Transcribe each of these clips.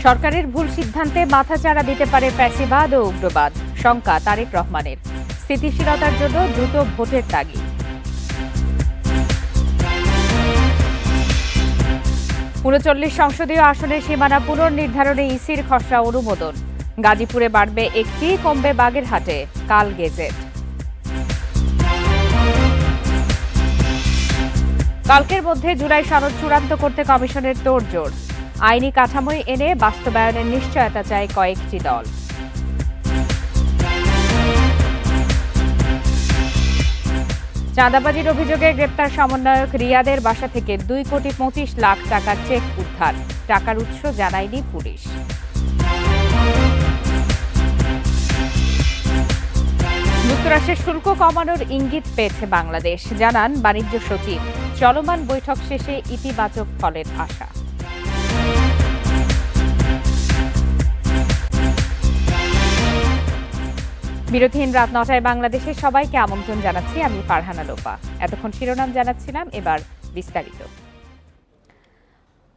সরকারের ভুল সিদ্ধান্তে মাথাচাড়া দিতে পারে ফ্যাসিবাদ ও উগ্রবাদ, শঙ্কা তারেক রহমানের। স্থিতিশীলতার জন্য দ্রুত ভোটের তাগিদ। ৩৯ সংসদীয় আসনের সীমানা পুনর্নির্ধারণে ইসির খসড়া অনুমোদন। গাজীপুরে বাড়বে একটি, কমবে বাগেরহাটে। কাল গেজেট। কালকের মধ্যে জুলাই সনদ চূড়ান্ত করতে কমিশনের তোড়জোড়। আইনি কাঠামোয় এনে বাস্তবায়নের নিশ্চয়তা চায় কয়েকটি দল। চাঁদাবাজির অভিযোগে গ্রেপ্তার সমন্বয়ক রিয়াদের বাসা থেকে 2,25,00,000 টাকার চেক উদ্ধার। টাকার উৎস জানায়নি পুলিশ। যুক্তরাষ্ট্রের শুল্ক কমানোর ইঙ্গিত পেয়েছে বাংলাদেশ, জানান বাণিজ্য সচিব। চলমান বৈঠক শেষে ইতিবাচক ফলের আশা। বিরতিহীন রাত 9টায় বাংলাদেশে সবাইকে আমন্ত্রণ জানাচ্ছি। আমি ফারহানা লোপা। এতক্ষণ শিরোনাম জানাচ্ছিলাম, এবার বিস্তারিত।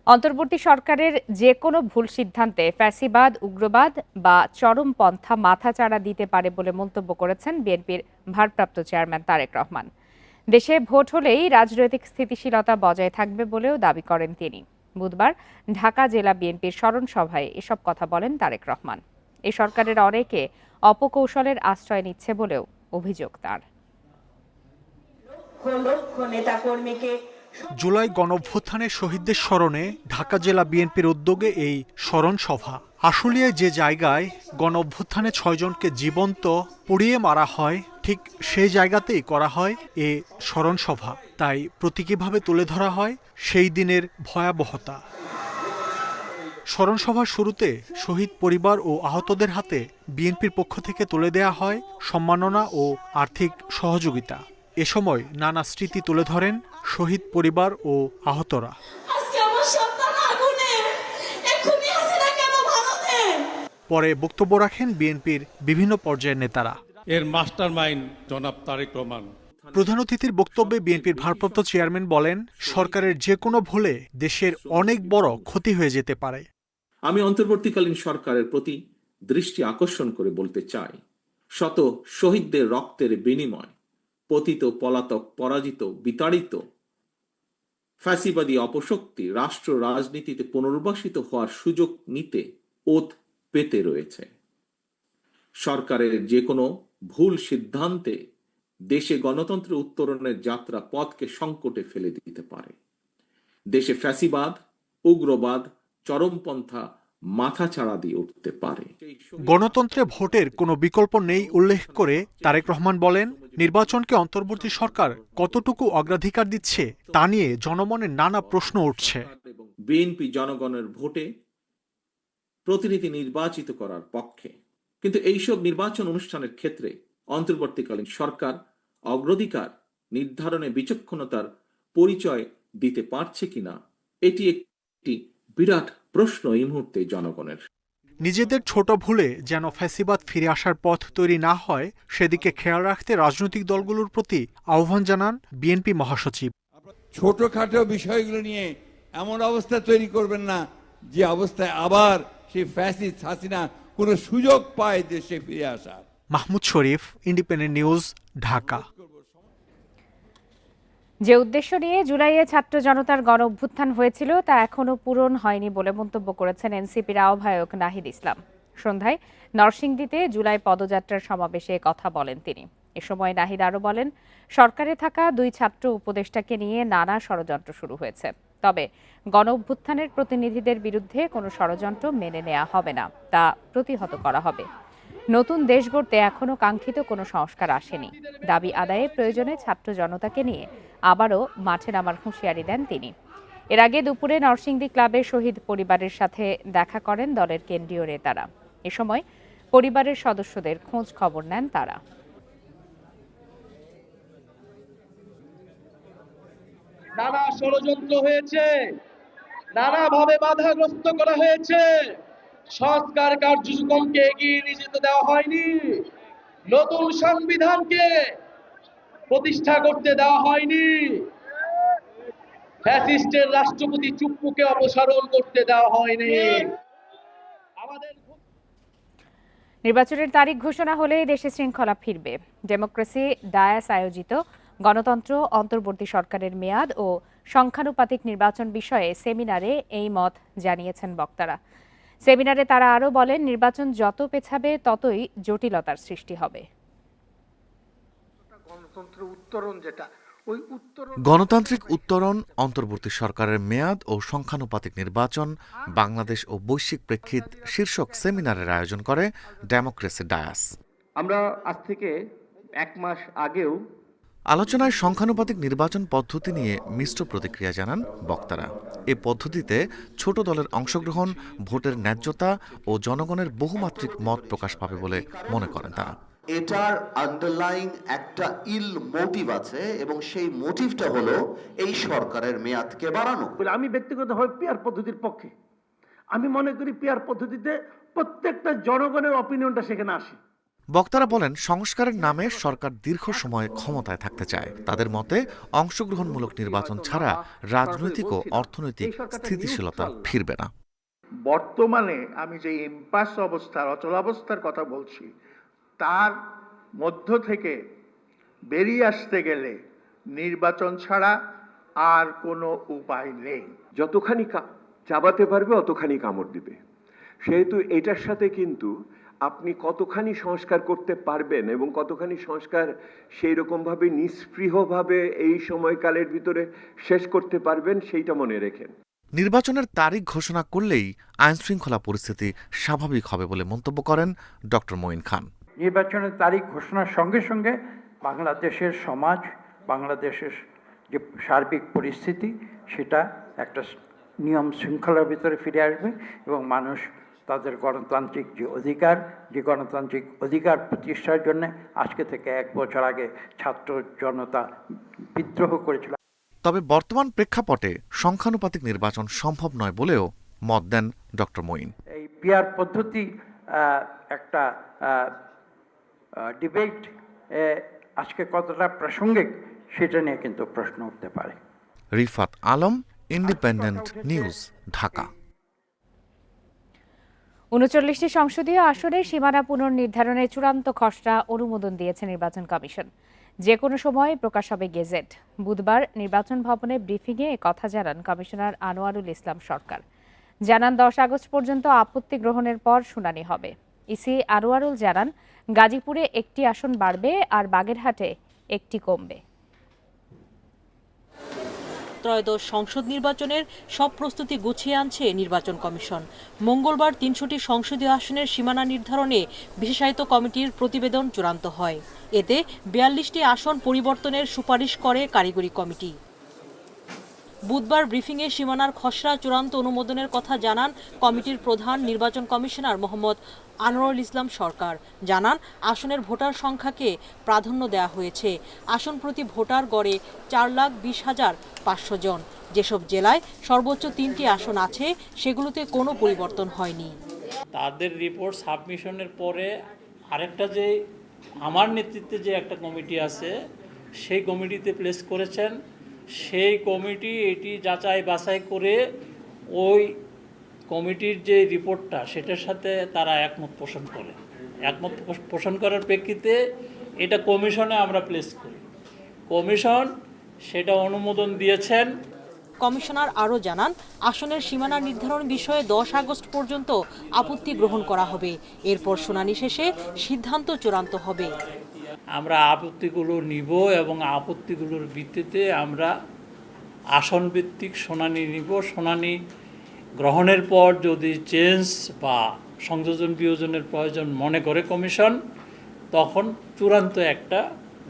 অন্তর্বর্তী সরকারের যে কোনো ভুল সিদ্ধান্তে ফ্যাসিবাদ, উগ্রবাদ বা চরমপন্থা মাথাচাড়া দিতে পারে বলে মন্তব্য করেছেন বিএনপির ভারপ্রাপ্ত চেয়ারম্যান তারেক রহমান। দেশে ভোট হলেই রাজনৈতিক স্থিতিশীলতা বজায় থাকবে বলেও দাবি করেন তিনি। বুধবার ঢাকা জেলা বিএনপির স্মরণ সভায় এসব কথা বলেন তারেক রহমান। এই সরকারের অনেকে অপকৌশলের আশ্রয় নিচ্ছে বলেও অভিযোগ তার। জুলাই গণঅভ্যুত্থানের শহীদদের স্মরণে ঢাকা জেলা বিএনপির উদ্যোগে এই স্মরণ সভা। আশুলিয়ায় যে জায়গায় গণঅভ্যুত্থানে 6 জনকে জীবন্ত পুড়িয়ে মারা হয়, ঠিক সেই জায়গাতেই করা হয় এ স্মরণ সভা। তাই প্রতীকীভাবে তুলে ধরা হয় সেই দিনের ভয়াবহতা। স্মরণ সভার শুরুতে শহীদ পরিবার ও আহতদের হাতে বিএনপির পক্ষ থেকে তুলে দেয়া হয় সম্মাননা ও আর্থিক সহযোগিতা। এ সময় নানা স্মৃতি তুলে ধরেন শহীদ পরিবার ও আহতরা। পরে বক্তব্য রাখেন বিএনপির বিভিন্ন পর্যায়ের নেতারা। এর মাস্টারমাইন্ড জনাব তারেক রহমান। প্রধান অতিথির বক্তব্যে বিএনপির ভারপ্রাপ্ত চেয়ারম্যান বলেন, সরকারের যে কোনো ভুলে দেশের অনেক বড় ক্ষতি হয়ে যেতে পারে। আমি অন্তর্বর্তীকালীন সরকারের প্রতি দৃষ্টি আকর্ষণ করে বলতে চাই, শত শহীদদের রক্তের বিনিময় পতিত, পলাতক, পরাজিত, বিতাড়িত ফ্যাসিবাদী অপশক্তি রাষ্ট্র রাজনীতিতে পুনর্বাসিত হওয়ার সুযোগ নিতে ওত পেতে রয়েছে। সরকারের যে কোনো ভুল সিদ্ধান্তে দেশে গণতন্ত্রের উত্তরণের যাত্রা পথকে সংকটে ফেলে দিতে পারে। দেশে ফ্যাসিবাদ, উগ্রবাদ, চরমপন্থা মাথাচাড়া দিয়ে উঠতে পারে। গণতন্ত্রে ভোটের কোনো বিকল্প নেই উল্লেখ করে তারেক রহমান বলেন, নির্বাচনকে অন্তর্বর্তী সরকার কতটুকু অগ্রাধিকার দিচ্ছে তা নিয়ে জনমনে নানা প্রশ্ন উঠছে। বিএনপি জনগণের ভোটে প্রতিনিধি নির্বাচিত করার পক্ষে, কিন্তু এইসব নির্বাচন অনুষ্ঠানের ক্ষেত্রে অন্তর্বর্তীকালীন সরকার অগ্রাধিকার নির্ধারণে বিচক্ষণতার পরিচয় দিতে পারছে কিনা, এটি একটি বিরাট প্রশ্ন এই মুহূর্তে জনগণের। নিজেদের ছোট ভুলে যেন ফ্যাসিবাদ ফিরে আসার পথ তৈরি না হয়, সেদিকে খেয়াল রাখতে রাজনৈতিক দলগুলোর প্রতি আহ্বান জানান বিএনপি মহাসচিব। ছোটখাটো বিষয়গুলো নিয়ে এমন অবস্থা তৈরি করবেন না যে অবস্থায় আবার সেই ফ্যাসিস্ট হাসিনা কোনো সুযোগ পায় দেশে ফিরে আসার। মাহমুদ শরীফ, ইন্ডিপেন্ডেন্ট নিউজ, ঢাকা। যে উদ্দেশ্য নিয়ে জুলাইয়ে ছাত্র জনতার গণ অভ্যুত্থান হয়েছিল তা এখনো পূরণ হয়নি বলে মন্তব্য করেছেন এনসিপির আহ্বায়ক নাহিদ ইসলাম। সন্ধ্যায় নরসিংদীতে জুলাই পদযাত্রার সমাবেশে কথা বলেন তিনি। এ সময় নাহিদ আরও বলেন, সরকারে থাকা 2 ছাত্র উপদেষ্টাকে নিয়ে নানা ষড়যন্ত্র শুরু হয়েছে। তবে গণ অভ্যুত্থানের প্রতিনিধিদের বিরুদ্ধে কোনো ষড়যন্ত্র মেনে নেওয়া হবে না, তা প্রতিহত করা হবে। নতুন দেশ গড়তে এখনো কাঙ্ক্ষিত কোনো সংস্কার আসেনি। দাবি আদায়ে প্রয়োজনে ছাত্র জনতাকে নিয়ে আবারও মাঠে নামার হুঁশিয়ারি দেন তিনি। এর আগে দুপুরে নরসিংদী ক্লাবে শহীদ পরিবারের সাথে দেখা করেন দলের কেন্দ্রীয় নেতারা। এ সময় পরিবারের সদস্যদের খোঁজ খবর নেন তারা। নানা ষড়যন্ত্র হয়েছে, নানাভাবে বাধাগ্রস্ত করা হয়েছে। সংস্কার কার্যক্রমকে এগিয়ে নিয়ে যেতে দেওয়া হয়নি, নতুন সংবিধানকে প্রতিষ্ঠা করতে দেওয়া হয়নি, ফ্যাসিস্টের রাষ্ট্রপতি চুপ্পুকে অপসারণ করতে দেওয়া হয়নি। নির্বাচনের তারিখ ঘোষণা হলে দেশে শৃঙ্খলা ফিরবে। ডেমোক্রেসি ডায়াস আয়োজিত গণতন্ত্র, অন্তর্বর্তী সরকারের মেয়াদ ও সংখ্যানুপাতিক নির্বাচন বিষয়ে সেমিনারে এই মত জানিয়েছেন বক্তারা। সেমিনারে তারা আরও বলেন, নির্বাচন যত পেছাবে ততই জটিলতার সৃষ্টি হবে। গণতান্ত্রিক উত্তরণ, অন্তর্বর্তী সরকারের মেয়াদ ও সংখ্যানুপাতিক নির্বাচন, বাংলাদেশ ও বৈশ্বিক প্রেক্ষিত শীর্ষক সেমিনারের আয়োজন করে ডেমোক্রেসি ডায়াস। আমরা আজ থেকে 1 মাস আগেও আলোচনায় সংখ্যানুপাতিক নির্বাচন পদ্ধতি নিয়ে মিশ্র প্রতিক্রিয়া জানান বক্তারা। এ পদ্ধতিতে ছোট দলের অংশগ্রহণ, ভোটের ন্যায্যতা ও জনগণের বহুমাত্রিক মত প্রকাশ পাবে বলে মনে করেন তারা। এটার আন্ডারলাইং একটা ইল মোটিভ আছে এবং সেই মোটিভটা হলো এই সরকারের মেয়াদকে বাড়ানো। আমি ব্যক্তিগতভাবে পিয়ার পদ্ধতির পক্ষে। আমি মনে করি পিয়ার পদ্ধতিতে প্রত্যেকটা জনগণের অপিনিয়নটা সেখানে আসে। বক্তারা বলেন, সংস্কারের নামে সরকার দীর্ঘ সময় ক্ষমতায় থাকতে চায়। তাদের মতে অংশগ্রহণমূলক নির্বাচন ছাড়া রাজনৈতিক ও অর্থনৈতিক স্থিতিশীলতা ফিরবে না। বর্তমানে আমি যে ইম্পাস অবস্থার, অচলাবস্থার কথা বলছি, তার মধ্য থেকে বেরিয়ে আসতে গেলে নির্বাচন ছাড়া আর কোনো উপায় নেই। যতখানি চাবাতে পারবে অতখানি কামড় দিবে। সেহেতু এটার সাথে কিন্তু আপনি কতখানি সংস্কার করতে পারবেন এবং কতখানি সংস্কার সেই রকমভাবে নিস্পৃহভাবে এই সময়কালের ভিতরে শেষ করতে পারবেন সেইটা মনে রেখেন। নির্বাচনের তারিখ ঘোষণা করলেই আইনশৃঙ্খলা পরিস্থিতি স্বাভাবিক হবে বলে মন্তব্য করেন ডক্টর মঈন খান। নির্বাচনের তারিখ ঘোষণার সঙ্গে সঙ্গে বাংলাদেশের সমাজ, বাংলাদেশের যে সার্বিক পরিস্থিতি, সেটা একটা নিয়ম শৃঙ্খলার ভিতরে ফিরে আসবে এবং মানুষ তাদের গণতান্ত্রিক যে গণতান্ত্রিক অধিকার প্রতিষ্ঠার জন্য আজকে থেকে 1 বছর আগে ছাত্র জনতা বিদ্রোহ করেছিল। তবে বর্তমান প্রেক্ষাপটে সংখ্যানুপাতিক নির্বাচন সম্ভব নয় বলেও মত দেন ডক্টর মঈন। এই পিয়ার পদ্ধতি একটা ডিবেট আজকে কতটা প্রাসঙ্গিক সেটা নিয়ে কিন্তু প্রশ্ন উঠতে পারে। Rifat Alam, independent news, Dhaka. ৩৯টি সংসদীয় আসনের সীমানা পুনর্নির্ধারণের চূড়ান্ত খসড়া অনুমোদন দিয়েছে নির্বাচন কমিশন। যে কোনো সময় প্রকাশ হবে গেজেট। বুধবার নির্বাচন ভবনে ব্রিফিংয়ে কথা জানান কমিশনার আনোয়ারুল ইসলাম সরকার। জানান 10 আগস্ট পর্যন্ত আপত্তি গ্রহণের পর শুনানি হবে। ইসি আনোয়ারুল জানান, গাজীপুরে 1টি আসন বাড়বে আর বাগেরহাটে 1টি কমবে। ত্রয়োদশ সংসদ নির্বাচনের সব প্রস্তুতি গুছিয়ে আনছে নির্বাচন কমিশন। মঙ্গলবার 300টি সংসদীয় আসনের সীমানা নির্ধারণে বিশেষায়িত কমিটির প্রতিবেদন চূড়ান্ত হয়। এতে 42টি আসন পরিবর্তনের সুপারিশ করে কারিগরি কমিটি। বুধবার ব্রিফিংয়ে সীমানার খসড়া চূড়ান্ত অনুমোদনের কথা জানান কমিটির প্রধান নির্বাচন কমিশনার মোহাম্মদ আনোয়ারুল ইসলাম সরকার। জানান, আসনের ভোটার সংখ্যাকে প্রাধান্য দেওয়া হয়েছে। আসন প্রতি ভোটার গড়ে 4,20,500 জন। যেসব জেলায় সর্বোচ্চ 3টি আসন আছে সেগুলোতে কোনো পরিবর্তন হয়নি। তাদের রিপোর্ট সাবমিশনের পরে আরেকটা যে আমার নেতৃত্বে যে একটা কমিটি আছে সেই কমিটিতে প্লেস করেছেন। সেই কমিটি এটি যাচাই বাছাই করে ওই কমিটির যে রিপোর্টটা সেটার সাথে তারা একমত পোষণ করে। একমত পোষণ করার প্রেক্ষিতে এটা কমিশনে আমরা প্লেস করি। কমিশন সেটা অনুমোদন দিয়েছেন। কমিশনার আরও জানান, আসনের সীমানা নির্ধারণ বিষয়ে 10 আগস্ট পর্যন্ত আপত্তি গ্রহণ করা হবে। এরপর শুনানি শেষে সিদ্ধান্ত চূড়ান্ত হবে। আমরা আপত্তিগুলো নিব এবং আপত্তিগুলোর ভিত্তিতে আমরা আসন ভিত্তিক শুনানি নিব। শুনানি গ্রহণের পর যদি চেঞ্জ বা সংযোজন বিয়োজনের প্রয়োজন মনে করে কমিশন, তখন চূড়ান্ত একটা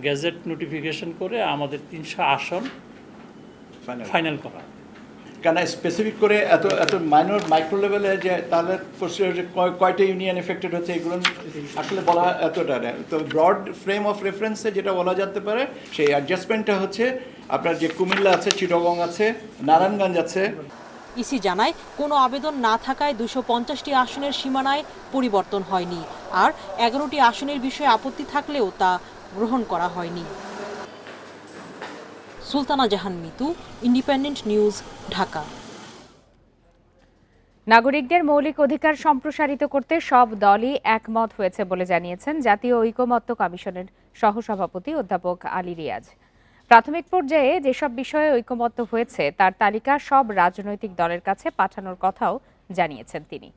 গেজেট নোটিফিকেশন করে আমাদের 300 আসন ফাইনাল করা। কেন স্পেসিফিক করে এত মাইনর মাইক্রো লেভেলে যে তাহলে যে কয়টা ইউনিয়ন এফেক্টেড হচ্ছে এগুলো আসলে বলা এতটা নেই। তো ব্রড ফ্রেম অফ রেফারেন্সে যেটা বলা যেতে পারে সেই অ্যাডজাস্টমেন্টটা হচ্ছে আপনার যে কুমিল্লা আছে, চিটাগং আছে, নারায়ণগঞ্জ আছে। ইসি জানায়, কোনো আবেদন না থাকায় 250টি আসনের সীমানায় পরিবর্তন হয়নি। আর 11টি আসনের বিষয়ে আপত্তি থাকলেও তা গ্রহণ করা হয়নি। সুলতানা জাহান মিতু, ইন্ডিপেন্ডেন্ট নিউজ, ঢাকা। নাগরিকদের মৌলিক অধিকার সম্প্রসারিত করতে সব দলই একমত হয়েছে বলে জানিয়েছেন জাতীয় ঐকমত্য কমিশনের সহসভাপতি অধ্যাপক আলী রিয়াজ। প্রাথমিক পর্যায়ে যেসব বিষয়ে ঐকমত্য হয়েছে তার তালিকা সব রাজনৈতিক দলের কাছে পাঠানোর কথাও জানিয়েছেন তিনি।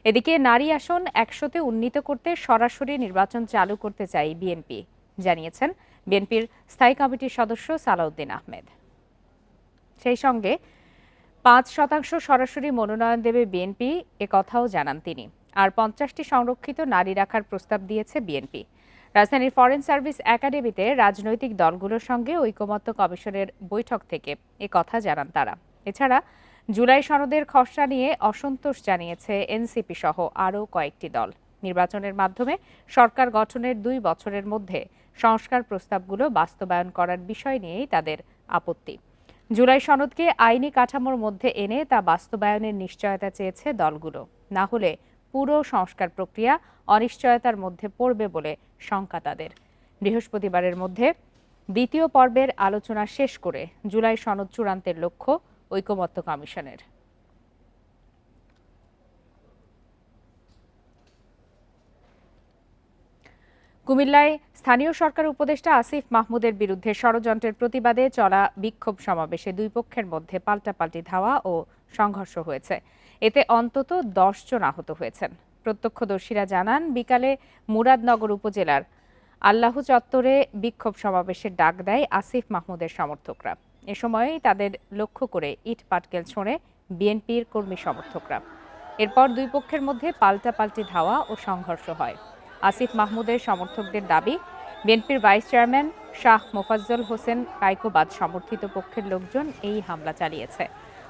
এদিকে নারী আসন 100-তে উন্নীত করতে সরাসরি নির্বাচন চালু করতে চাই বিএনপি, জানিয়েছেন বিএনপির স্থায়ী কমিটির সদস্য সালাউদ্দিন আহমেদ। সেই সঙ্গে 5% সরাসরি মনোনয়ন দেবে বিএনপি, কথাও জানান তিনি। আর 50টি সংরক্ষিত নারী রাখার প্রস্তাব দিয়েছে বিএনপি। রাজধানীর ফরেন সার্ভিস একাডেমিতে রাজনৈতিক দলগুলোর সঙ্গে ঐকমত্য কমিশনের বৈঠক থেকে কথা জানান তারা। এছাড়া জুলাই সনদের খসড়া নিয়ে অসন্তোষ জানিয়েছে এনসিপি সহ আরও কয়েকটি দল। নির্বাচনের মাধ্যমে সরকার গঠনের 2 বছরের মধ্যে সংস্কার প্রস্তাবগুলো বাস্তবায়ন করার বিষয় নিয়েই তাদের আপত্তি। জুলাই সনদকে আইনি কাঠামোর মধ্যে এনে তা বাস্তবায়নের নিশ্চয়তা চেয়েছে দলগুলো, না হলে পুরো সংস্কার প্রক্রিয়া অনিশ্চয়তার মধ্যে পড়বে বলে শঙ্কা তাদের। বৃহস্পতিবারের মধ্যে দ্বিতীয় পর্বের আলোচনা শেষ করে জুলাই সনদ চূড়ান্তের লক্ষ্য ঐকমত্য কমিশনের। কুমিল্লায় স্থানীয় সরকার উপদেষ্টা আসিফ মাহমুদের বিরুদ্ধে ষড়যন্ত্রের প্রতিবাদে চলা বিক্ষোভ সমাবেশে 2 পক্ষের মধ্যে পাল্টাপাল্টি ধাওয়া ও সংঘর্ষ হয়েছে। এতে অন্তত 10 জন আহত হয়েছেন। প্রত্যক্ষদর্শীরা জানান, বিকালে মুরাদনগর উপজেলার আল্লাহ চত্বরে বিক্ষোভ সমাবেশের ডাক দেয় আসিফ মাহমুদের সমর্থকরা। এ সময়ই তাদের লক্ষ্য করে ইট পাটকেল ছোঁড়ে বিএনপির কর্মী সমর্থকরা। এরপর 2 পক্ষের মধ্যে পাল্টাপাল্টি ধাওয়া ও সংঘর্ষ হয়। আসিফ মাহমুদের সমর্থকদের দাবি, বিএনপির ভাইস চেয়ারম্যান শাহ মোফাজ্জল হোসেন কায়কোবাদ সমর্থিত পক্ষের লোকজন এই হামলা চালিয়েছে।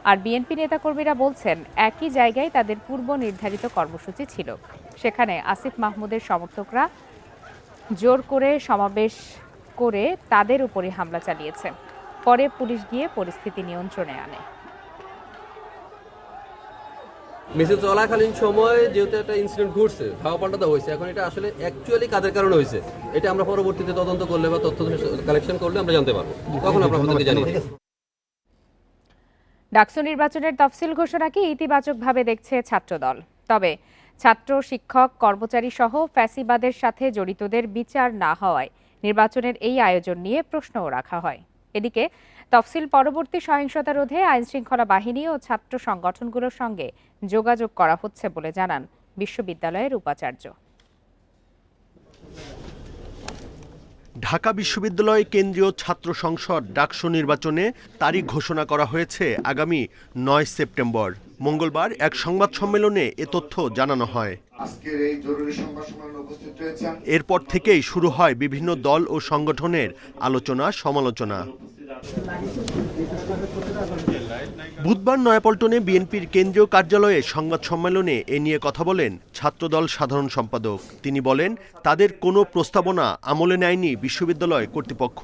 আর বিএনপি নেতাকর্মীরা বলছেন, একই জায়গায় তাদের পূর্ব নির্ধারিত কর্মসূচি ছিল, সেখানে আসিফ মাহমুদের সমর্থকরা জোর করে সমাবেশ করে তাদের উপরে হামলা চালিয়েছে। পরে পুলিশ গিয়ে পরিস্থিতি নিয়ন্ত্রণে আনে। মিছিল চলাকালীন সময় যেহেতু একটা ইনসিডেন্ট ঘটছে, ধাওয়া পাল্টা হয়েছে, এখন এটা আসলে অ্যাকচুয়ালি কাদের কারণে হয়েছে এটা আমরা পরবর্তীতে তদন্ত করলে বা তথ্য কালেকশন করলে আমরা জানতে পারবো, তখন আমরা আপনাদেরকে জানিয়ে দেব। ডাকসু নির্বাচনের তফসিল ঘোষণাকে ইতিবাচকভাবে দেখছে ছাত্রদল। তবে ছাত্র, শিক্ষক, কর্মচারী সহ ফ্যাসিবাদের সাথে জড়িতদের বিচার না হওয়ায় নির্বাচনের এই আয়োজন নিয়ে প্রশ্নও রাখা হয়। এদিকে তফসিল পরবর্তী সহিংসতা রোধে আইনশৃঙ্খলা বাহিনী ও ছাত্র সংগঠনগুলোর সঙ্গে যোগাযোগ করা হচ্ছে বলে জানান বিশ্ববিদ্যালয়ের উপাচার্য। ঢাকা বিশ্ববিদ্যালয় কেন্দ্রীয় ছাত্র সংসদ ডাকসু নির্বাচনে তারিখ ঘোষণা করা হয়েছে আগামী 9 সেপ্টেম্বর। মঙ্গলবার এক সংবাদ সম্মেলনে এ তথ্য জানানো হয়। এরপর থেকেই শুরু হয় বিভিন্ন দল ও সংগঠনের আলোচনা সমালোচনা। বুধবার নয়াপল্টনে বিএনপির কেন্দ্রীয় কার্যালয়ে সংবাদ সম্মেলনে এ নিয়ে কথা বলেন ছাত্রদল সাধারণ সম্পাদক। তিনি বলেন, তাদের কোনো প্রস্তাবনা আমলে নেয়নি বিশ্ববিদ্যালয় কর্তৃপক্ষ।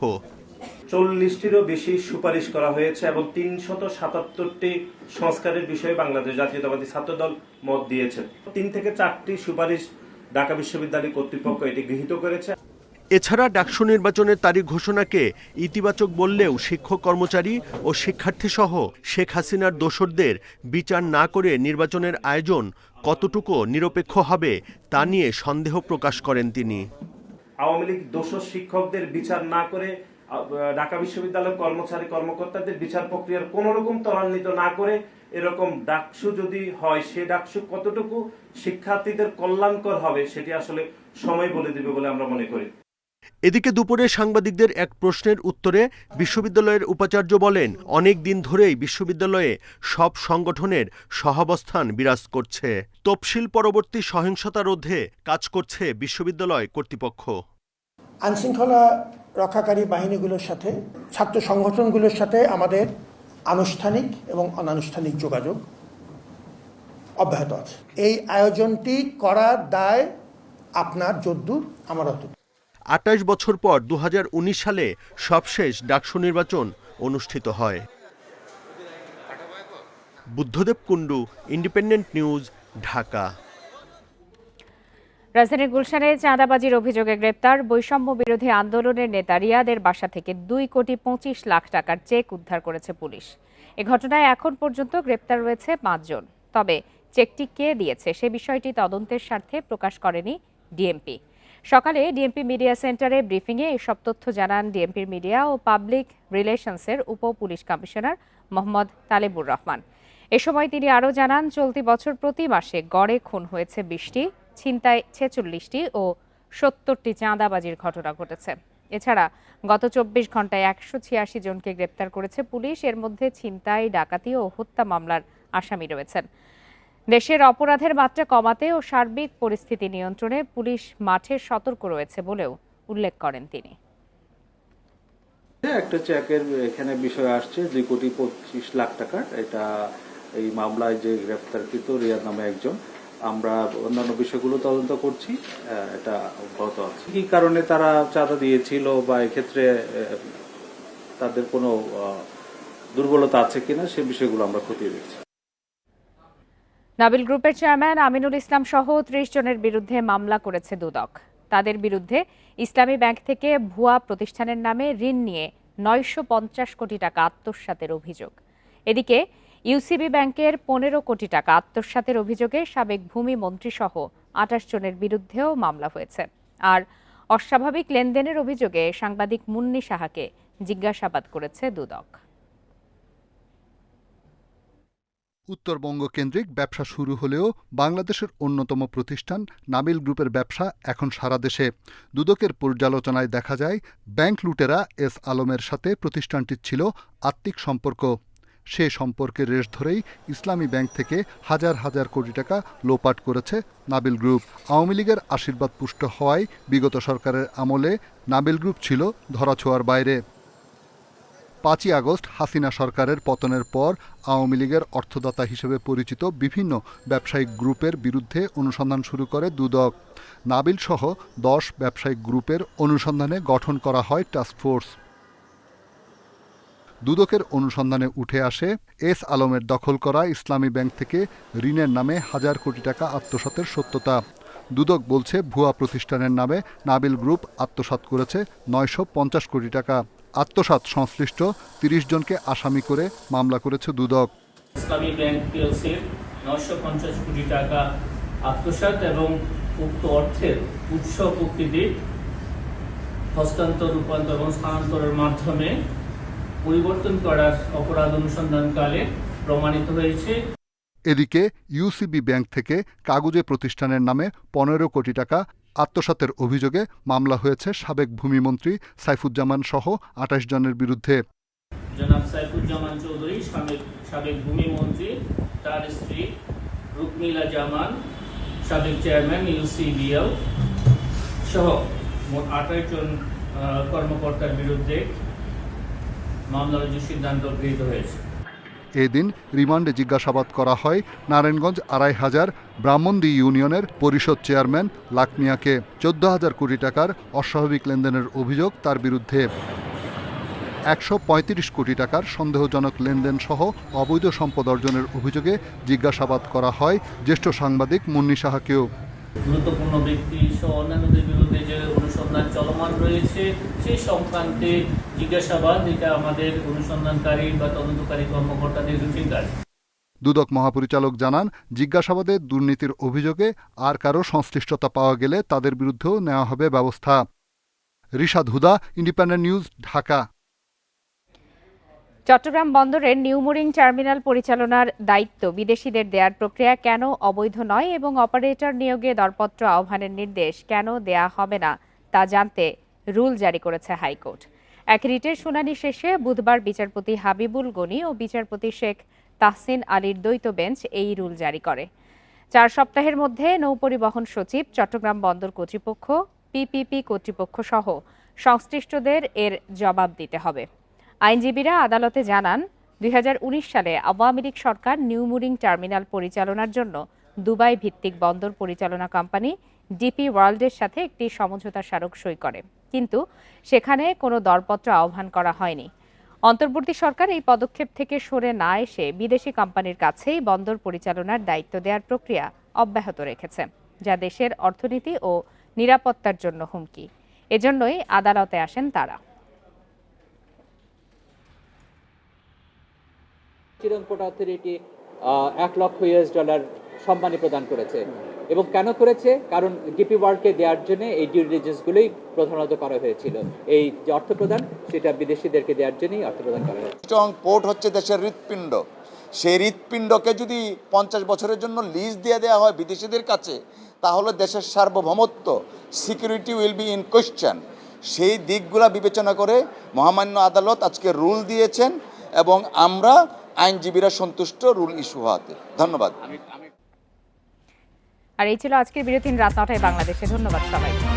40টিরও বেশি সুপারিশ করা হয়েছে এবং 377টি সংস্কারের বিষয়ে বাংলাদেশ জাতীয়তাবাদী ছাত্রদল মত দিয়েছে। 3 থেকে 4টি সুপারিশ ঢাকা বিশ্ববিদ্যালয় কর্তৃপক্ষ এটি গৃহীত করেছে। এছাড়া ডাকসু নির্বাচনের তারিখ ঘোষণাকে ইতিবাচক বললেও শিক্ষক, কর্মচারী ও শিক্ষার্থী সহ শেখ হাসিনার দোসরদের বিচার না করে নির্বাচনের আয়োজন কতটুকু নিরপেক্ষ হবে তা নিয়ে সন্দেহ প্রকাশ করেন তিনি। আওয়ামী লীগ দোষর শিক্ষকদের বিচার না করে ঢাকা বিশ্ববিদ্যালয়ের কর্মচারী কর্মকর্তাদের বিচার প্রক্রিয়ার কোন রকম ত্বরান্বিত না করে এরকম ডাকসু যদি হয়, সে ডাকসু কতটুকু শিক্ষার্থীদের কল্যাণকর হবে সেটি আসলে সময় বলে দেবে বলে আমরা মনে করি। এদিকে দুপুরে সাংবাদিকদের এক প্রশ্নের উত্তরে বিশ্ববিদ্যালয়ের উপাচার্য বলেন, অনেক দিন ধরেই বিশ্ববিদ্যালয়ে সব সংগঠনের সহাবস্থান বিরাজ করছে। তফসিল পরবর্তী সহিংসতা রোধে কাজ করছে বিশ্ববিদ্যালয় কর্তৃপক্ষ। আইনশৃঙ্খলা রক্ষাকারী বাহিনীগুলোর সাথে, ছাত্র সংগঠনগুলোর সাথে আমাদের আনুষ্ঠানিক এবং অনানুষ্ঠানিক যোগাযোগ অব্যাহত আছে। এই আয়োজনটি করার দায় আপনার যদ্দূর আমার অত। 28 বছর পর 2019 সালে সবশেষ ডাকসু নির্বাচন অনুষ্ঠিত হয়। Buddhadeb Kundu, independent news, Dhaka. রাজধানীর গুলশানে চাঁদাবাজির অভিযোগে গ্রেপ্তার বৈষম্য বিরোধী আন্দোলনের নেতা রিয়াদের বাসা থেকে 2,25,00,000 টাকার চেক উদ্ধার করেছে পুলিশ। এ ঘটনায় এখন পর্যন্ত গ্রেপ্তার রয়েছে 5 জন। তবে চেকটি কে দিয়েছে সে বিষয়টি তদন্তের স্বার্থে প্রকাশ করেনি ডিএমপি। সকালে ডিএমপি মিডিয়া সেন্টারে ব্রিফিংয়ে এসব তথ্য জানান ডিএমপির মিডিয়া ও পাবলিক রিলেশনসের উপ পুলিশ কমিশনার মোহাম্মদ তালেবুর রহমান। এ সময় তিনি আরও জানান, চলতি বছর প্রতি মাসে গড়ে খুন হয়েছে 20টি, ছিনতাই 46টি ও 70টি চাঁদাবাজির ঘটনা ঘটেছে। এছাড়া গত 24 ঘন্টায় 186 জনকে গ্রেপ্তার করেছে পুলিশ। এর মধ্যে ছিনতাই, ডাকাতি ও হত্যা মামলার আসামি রয়েছেন। দেশের অপরাধের মাত্রা কমাতে ও সার্বিক পরিস্থিতি নিয়ন্ত্রণে পুলিশ মাঠে সতর্ক রয়েছে বলেও উল্লেখ করেন তিনি। একটা চেকের এখানে বিষয় আসছে 2,25,00,000 টাকার। এটা এই মামলায় যে গ্রেফতারকৃত রিয়াদ নামে একজন। আমরা অন্যান্য বিষয়গুলো তদন্ত করছি, এটা অব্যাহত আছে। কি কারণে তারা চাঁদা দিয়েছিল বা এক্ষেত্রে তাদের কোনো দুর্বলতা আছে কিনা সে বিষয়গুলো আমরা খতিয়ে দেখছি। নাবিল গ্রুপের চেয়ারম্যান আমিনুল ইসলাম সহ 30 জনের বিরুদ্ধে মামলা করেছে দুদক। তাদের বিরুদ্ধে ইসলামী ব্যাংক থেকে ভুয়া প্রতিষ্ঠানের নামে ঋণ নিয়ে 950 কোটি টাকা আত্মসাতের অভিযোগ। এদিকে ইউসিবি ব্যাংকের 15 কোটি টাকা আত্মসাতের অভিযোগে সাবেক ভূমি মন্ত্রী সহ 28 জনের বিরুদ্ধেও মামলা হয়েছে। আর অস্বাভাবিক লেনদেনের অভিযোগে সাংবাদিক মুন্নি সাহাকে জিজ্ঞাসাবাদ করেছে দুদক। উত্তরবঙ্গ কেন্দ্রিক ব্যবসা শুরু হলেও বাংলাদেশের অন্যতম প্রতিষ্ঠান নাবিল গ্রুপের ব্যবসা এখন সারা দেশে। দুদকের পর্যালোচনায় দেখা যায়, ব্যাংক লুটেরা এস আলমের সাথে প্রতিষ্ঠানটির ছিল আত্মিক সম্পর্ক। সে সম্পর্কের রেশ ধরেই ইসলামী ব্যাংক থেকে হাজার হাজার কোটি টাকা লোপাট করেছে নাবিল গ্রুপ। আওয়ামী লীগের আশীর্বাদ পুষ্ট হওয়ায় বিগত সরকারের আমলে নাবিল গ্রুপ ছিল ধরাছোঁয়ার বাইরে। 5ই আগস্ট হাসিনা সরকারের পতনের পর আওয়ামী লীগের অর্থদাতা হিসেবে পরিচিত বিভিন্ন ব্যবসায়িক গ্রুপের বিরুদ্ধে অনুসন্ধান শুরু করে দুদক। নাবিল সহ 10 ব্যবসায়িক গ্রুপের অনুসন্ধানে গঠন করা হয় টাস্কফোর্স। দুদকের অনুসন্ধানে উঠে আসে এস আলমের দখল করা ইসলামী ব্যাংক থেকে ঋণের নামে হাজার কোটি টাকা আত্মসাতের সত্যতা। দুদক বলছে, ভুয়া প্রতিষ্ঠানের নামে নাবিল গ্রুপ আত্মসাৎ করেছে 950 কোটি টাকা। আত্মসাৎ সংশ্লিষ্ট 30 জনকে আসামি করে মামলা করেছে দুদক। ইসলামী ব্যাংক পিএলসির 950 কোটি টাকা আত্মসাৎ এবং উক্ত অর্থের উৎস প্রকৃতি হস্তান্তর, রূপান্তর এবং স্থানান্তরের মাধ্যমে পরিবর্তন করার অপরাধ অনুসন্ধানকালে প্রমাণিত হয়েছে। এদিকে ইউসিবি ব্যাংক থেকে কাগুজে প্রতিষ্ঠানের নামে 15 কোটি টাকা আত্মসাতের অভিযোগে মামলা হয়েছে সাবেক ভূমিমন্ত্রী সাইফুজ্জামান সহ 28 জনের বিরুদ্ধে। জনাব সাইফুজ্জামান চৌধুরী, সাবেক ভূমিমন্ত্রী, তার স্ত্রী রুকমিলা জামান, সাবেক চেয়ারম্যান ইউসিবিএল সহ মোট 28 জন কর্মকর্তার বিরুদ্ধে মামলা রুজুর সিদ্ধান্ত গৃহীত হয়েছে। এদিন রিমান্ডে জিজ্ঞাসাবাদ করা হয় নারায়ণগঞ্জ 2,500 ব্রাহ্মণদী ইউনিয়নের পরিষদ চেয়ারম্যান লাকমিয়াকে। 14,000 কোটি টাকার অস্বাভাবিক লেনদেনের অভিযোগ তার বিরুদ্ধে। 135 কোটি টাকার সন্দেহজনক লেনদেন সহ অবৈধ সম্পদ অর্জনের অভিযোগে জিজ্ঞাসাবাদ করা হয় জ্যেষ্ঠ সাংবাদিক মুন্নি সাহাকেও। গুরুত্বপূর্ণ ব্যক্তি সহ অন্যান্যদের বিরুদ্ধে যে অনুসন্ধান চলমান রয়েছে সেই সংক্রান্তে জিজ্ঞাসাবাদ, এটা আমাদের অনুসন্ধানকারী বা তদন্তকারী কর্মকর্তাদের রুটিন কাজ। দুদক মহাপরিচালক জানান, জিজ্ঞাসাবাদে দুর্নীতির অভিযোগে আর কারো সংশ্লিষ্টতা পাওয়া গেলে তাদের বিরুদ্ধেও নেওয়া হবে ব্যবস্থা। রিশাদ হুদা, ইন্ডিপেন্ডেন্ট নিউজ, ঢাকা। চট্টগ্রাম বন্দরের নিউমুরিং টার্মিনাল পরিচালনার দায়িত্ব বিদেশিদের দেয়ার প্রক্রিয়া কেন অবৈধ নয় এবং অপারেটর নিয়োগে দরপত্র আহ্বানের নির্দেশ কেন দেয়া হবে না তা জানতে রুল জারি করেছে হাইকোর্ট। এক রিটের শুনানি শেষে বুধবার বিচারপতি হাবিবুল গনি ও বিচারপতি শেখ তাহসিন আলীর দ্বৈত বেঞ্চ এই রুল জারি করে। 4 সপ্তাহের মধ্যে নৌপরিবহন সচিব, চট্টগ্রাম বন্দর কর্তৃপক্ষ, পিপিপি কর্তৃপক্ষ সহ সংশ্লিষ্টদের এর জবাব দিতে হবে। আইনজীবীরা আদালতে জানান, 2019 সালে আওয়ামী লীগ সরকার নিউমুরিং টার্মিনাল পরিচালনার জন্য দুবাই ভিত্তিক বন্দর পরিচালনা কোম্পানি ডিপি ওয়ার্ল্ডের সাথে একটি সমঝোতা স্মারক সই করে, কিন্তু সেখানে কোনো দরপত্র আহ্বান করা হয়নি। অন্তর্বর্তী সরকার এই পদক্ষেপ থেকে সরে না এসে বিদেশি কোম্পানির কাছেই বন্দর পরিচালনার দায়িত্ব দেওয়ার প্রক্রিয়া অব্যাহত রেখেছে, যা দেশের অর্থনীতি ও নিরাপত্তার জন্য হুমকি। এজন্যই আদালতে আসেন তারা। চিরাং পোর্ট অথরিটি $1 লক্ষ সম্মানী প্রদান করেছে। এবং কেন করেছে? কারণ ডিপি ওয়ার্ল্ডকে দেওয়ার জন্য এই ডিউ ডিলিজেন্সগুলোই প্রধানত করা হয়েছিল। এই যে অর্থ প্রদান, সেটা বিদেশিদেরকে দেওয়ার জন্যই অর্থ প্রদান করা হয়েছে। চিটাগং পোর্ট হচ্ছে দেশের হৃৎপিণ্ড। সেই হৃৎপিণ্ডকে যদি 50 বছরের জন্য লিজ দিয়ে দেওয়া হয় বিদেশিদের কাছে, তাহলে দেশের সার্বভৌমত্ব, security will be in question. সেই দিকগুলা বিবেচনা করে মহামান্য আদালত আজকে রুল দিয়েছেন এবং আমরা আইনজীবীরা সন্তুষ্ট রুল ইস্যু হওয়াতে। ধন্যবাদ। আর এই ছিল আজকের বিরতির রাত 9টায় বাংলাদেশে। ধন্যবাদ সবাইকে।